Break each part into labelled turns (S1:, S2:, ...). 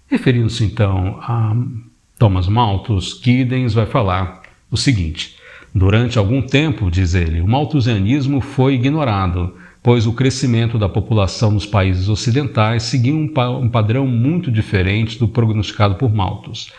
S1: Referindo-se então a Thomas Malthus, Giddens vai falar o seguinte: durante algum tempo, diz ele, o malthusianismo foi ignorado, pois o crescimento da população nos países ocidentais seguia um padrão muito diferente do prognosticado por Malthus.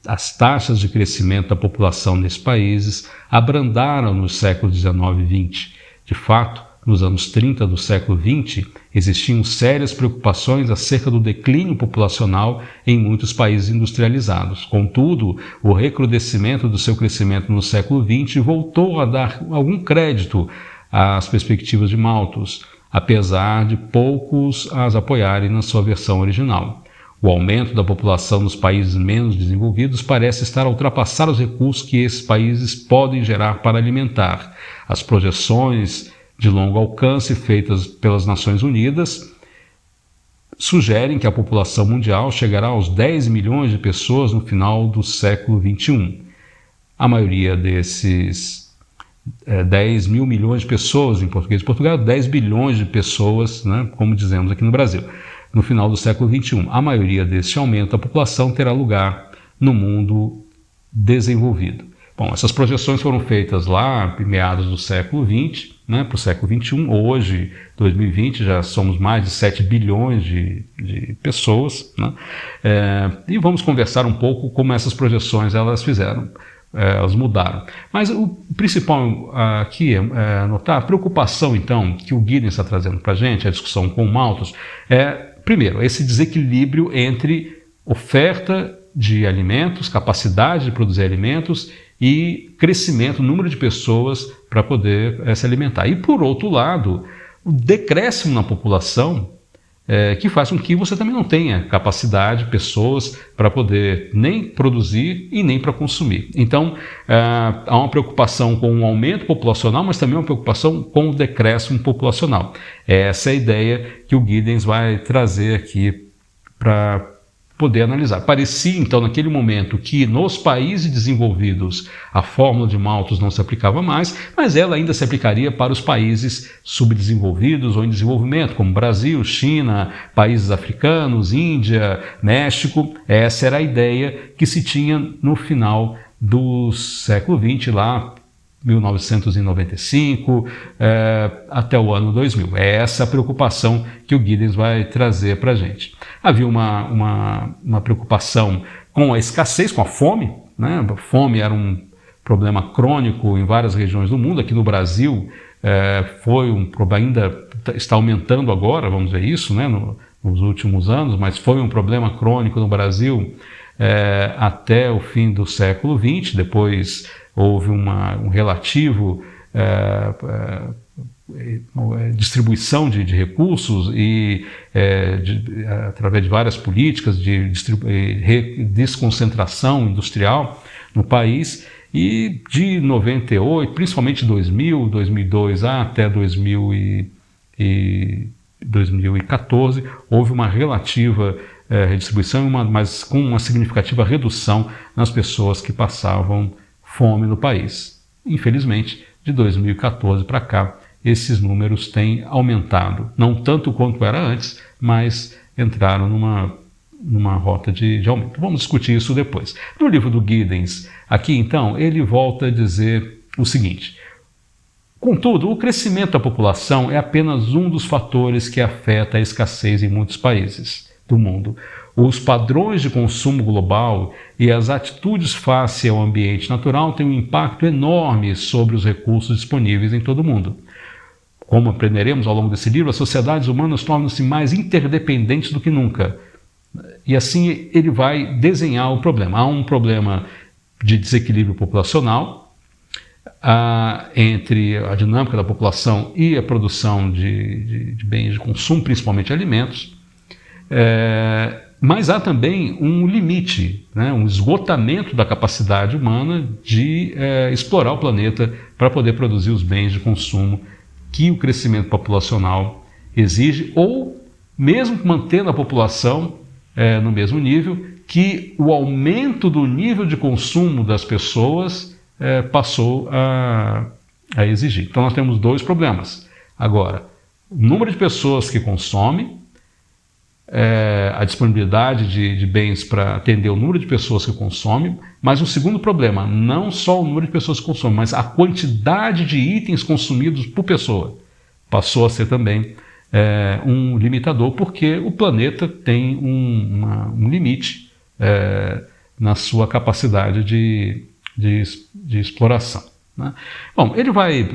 S1: As taxas de crescimento da população nesses países abrandaram nos séculos XIX e XX. De fato, nos anos 30 do século XX, existiam sérias preocupações acerca do declínio populacional em muitos países industrializados. Contudo, o recrudescimento do seu crescimento no século XX voltou a dar algum crédito às perspectivas de Malthus, apesar de poucos as apoiarem na sua versão original. O aumento da população nos países menos desenvolvidos parece estar a ultrapassar os recursos que esses países podem gerar para alimentar. As projeções de longo alcance feitas pelas Nações Unidas sugerem que a população mundial chegará aos 10 milhões de pessoas no final do século XXI. A maioria desses 10 mil milhões de pessoas, em português de Portugal, 10 bilhões de pessoas, né, como dizemos aqui no Brasil. No final do século XXI, a maioria deste aumento da população terá lugar no mundo desenvolvido. Bom, essas projeções foram feitas lá em meados do século XX, né, para o século XXI. Hoje, 2020, já somos mais de 7 bilhões de pessoas, né? E vamos conversar um pouco como essas projeções elas fizeram. Elas mudaram. Mas o principal aqui é notar a preocupação, então, que o Giddens está trazendo para a gente, a discussão com o Malthus, primeiro, esse desequilíbrio entre oferta de alimentos, capacidade de produzir alimentos e crescimento, número de pessoas para poder se alimentar. E, por outro lado, o decréscimo na população que faz com que você também não tenha capacidade, pessoas, para poder nem produzir e nem para consumir. Então, há uma preocupação com o aumento populacional, mas também uma preocupação com o decréscimo populacional. Essa é a ideia que o Giddens vai trazer aqui para poder analisar. Parecia, então, naquele momento que nos países desenvolvidos a fórmula de Malthus não se aplicava mais, mas ela ainda se aplicaria para os países subdesenvolvidos ou em desenvolvimento, como Brasil, China, países africanos, Índia, México. Essa era a ideia que se tinha no final do século XX, lá 1995 até o ano 2000. É essa a preocupação que o Giddens vai trazer para a gente. Havia uma preocupação com a escassez, com a fome, né? A fome era um problema crônico em várias regiões do mundo. Aqui no Brasil foi um problema, ainda está aumentando agora, vamos ver isso, né? Nos últimos anos, mas foi um problema crônico no Brasil até o fim do século XX. Depois houve um relativo distribuição de recursos e através de várias políticas de desconcentração industrial no país. E de 98, principalmente 2000, 2002 até 2014, houve uma relativa redistribuição, mas com uma significativa redução nas pessoas que passavam fome no país. Infelizmente, de 2014 para cá, esses números têm aumentado, não tanto quanto era antes, mas entraram numa rota de aumento. Vamos discutir isso depois. No livro do Giddens, aqui então, ele volta a dizer o seguinte: contudo, o crescimento da população é apenas um dos fatores que afeta a escassez em muitos países do mundo. Os padrões de consumo global e as atitudes face ao ambiente natural têm um impacto enorme sobre os recursos disponíveis em todo o mundo. Como aprenderemos ao longo desse livro, as sociedades humanas tornam-se mais interdependentes do que nunca. E assim ele vai desenhar o problema. Há um problema de desequilíbrio populacional entre a dinâmica da população e a produção de bens de consumo, principalmente alimentos. Mas há também um limite, né, um esgotamento da capacidade humana de explorar o planeta para poder produzir os bens de consumo que o crescimento populacional exige, ou mesmo mantendo a população no mesmo nível, que o aumento do nível de consumo das pessoas passou a exigir. Então nós temos dois problemas. Agora, o número de pessoas que consomem a disponibilidade de bens para atender o número de pessoas que consomem, mas o segundo problema, não só o número de pessoas que consomem, mas a quantidade de itens consumidos por pessoa passou a ser também um limitador, porque o planeta tem um limite na sua capacidade de exploração, né? Bom, ele vai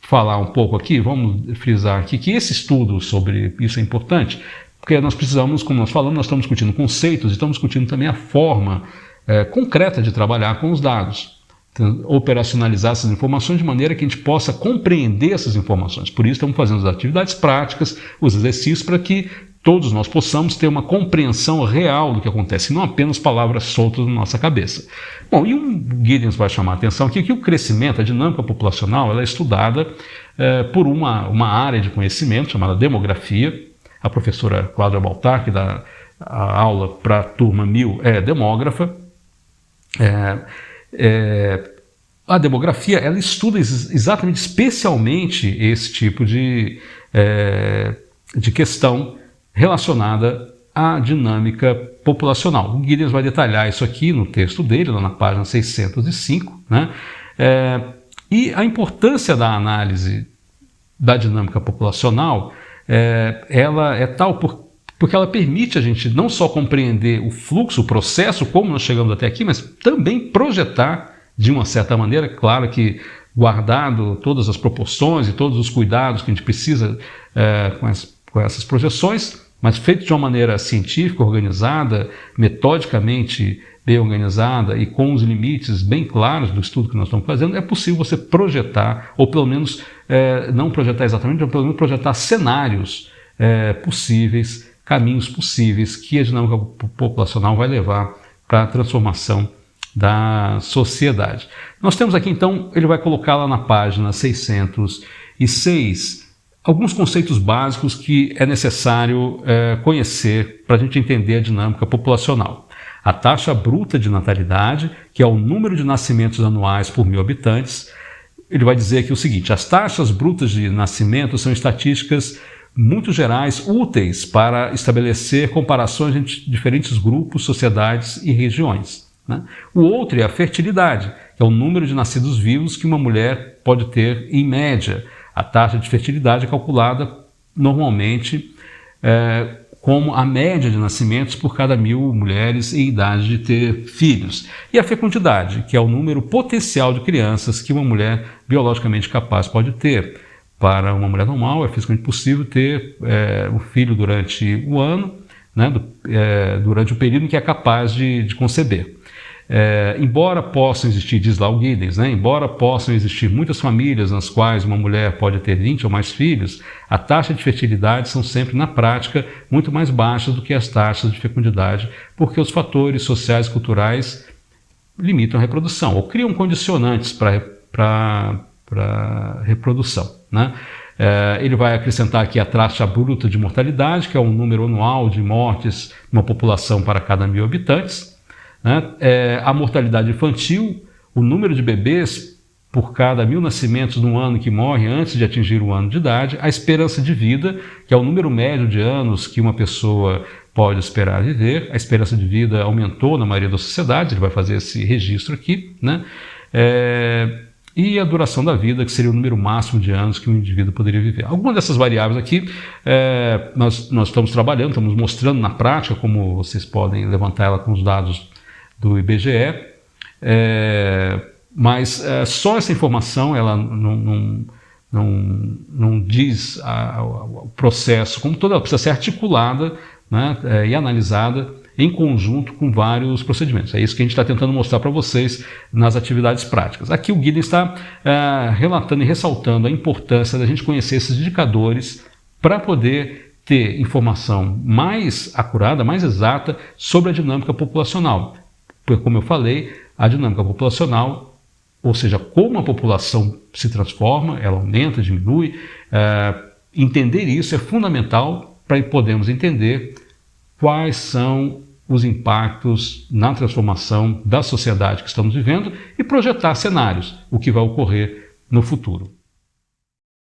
S1: falar um pouco aqui, vamos frisar aqui que esse estudo sobre isso é importante, porque nós precisamos, como nós falamos, nós estamos discutindo conceitos e estamos discutindo também a forma concreta de trabalhar com os dados, operacionalizar essas informações de maneira que a gente possa compreender essas informações. Por isso estamos fazendo as atividades práticas, os exercícios, para que todos nós possamos ter uma compreensão real do que acontece, não apenas palavras soltas na nossa cabeça. Bom, e o Giddens vai chamar a atenção aqui que o crescimento, a dinâmica populacional, ela é estudada por uma área de conhecimento chamada demografia. A professora Cláudia Baltar, que dá a aula para a turma 1000, é demógrafa. A demografia, ela estuda exatamente, especialmente esse tipo de questão relacionada à dinâmica populacional. O Giddens vai detalhar isso aqui no texto dele, lá na página 605, né? E a importância da análise da dinâmica populacional, ela é tal porque ela permite a gente não só compreender o fluxo, o processo, como nós chegamos até aqui, mas também projetar de uma certa maneira, claro que guardado todas as proporções e todos os cuidados que a gente precisa com essas projeções, mas feito de uma maneira científica, organizada, metodicamente bem organizada e com os limites bem claros do estudo que nós estamos fazendo, é possível você projetar, ou pelo menos não projetar exatamente, mas pelo menos projetar cenários possíveis, caminhos possíveis que a dinâmica populacional vai levar para a transformação da sociedade. Nós temos aqui, então, ele vai colocar lá na página 606 alguns conceitos básicos que é necessário conhecer para a gente entender a dinâmica populacional. A taxa bruta de natalidade, que é o número de nascimentos anuais por 1000 habitantes. Ele vai dizer aqui o seguinte: as taxas brutas de nascimento são estatísticas muito gerais, úteis para estabelecer comparações entre diferentes grupos, sociedades e regiões, né? O outro é a fertilidade, que é o número de nascidos vivos que uma mulher pode ter em média. A taxa de fertilidade é calculada normalmente como a média de nascimentos por cada 1000 mulheres em idade de ter filhos. E a fecundidade, que é o número potencial de crianças que uma mulher biologicamente capaz pode ter. Para uma mulher normal, é fisicamente possível ter um filho durante o ano, né, durante o período em que é capaz de conceber. Embora possam existir, diz lá o Giddens, né, embora possam existir muitas famílias nas quais uma mulher pode ter 20 ou mais filhos, a taxa de fertilidade são sempre, na prática, muito mais baixas do que as taxas de fecundidade, porque os fatores sociais e culturais limitam a reprodução, ou criam condicionantes para reprodução, né? Ele vai acrescentar aqui a taxa bruta de mortalidade, que é o número anual de mortes de uma população para cada 1000 habitantes. A mortalidade infantil, o número de bebês por cada 1000 nascimentos no ano que morrem antes de atingir o ano de idade, a esperança de vida, que é o número médio de anos que uma pessoa pode esperar viver. A esperança de vida aumentou na maioria das sociedades, ele vai fazer esse registro aqui, né? E a duração da vida, que seria o número máximo de anos que um indivíduo poderia viver. Algumas dessas variáveis aqui nós estamos trabalhando, estamos mostrando na prática como vocês podem levantar ela com os dados do IBGE, mas só essa informação ela não diz o processo como todo, ela precisa ser articulada, né, e analisada em conjunto com vários procedimentos. É isso que a gente está tentando mostrar para vocês nas atividades práticas. Aqui o Giddens está relatando e ressaltando a importância da gente conhecer esses indicadores para poder ter informação mais acurada, mais exata sobre a dinâmica populacional. Porque, como eu falei, a dinâmica populacional, ou seja, como a população se transforma, ela aumenta, diminui, entender isso é fundamental para podermos entender quais são os impactos na transformação da sociedade que estamos vivendo e projetar cenários, o que vai ocorrer no futuro.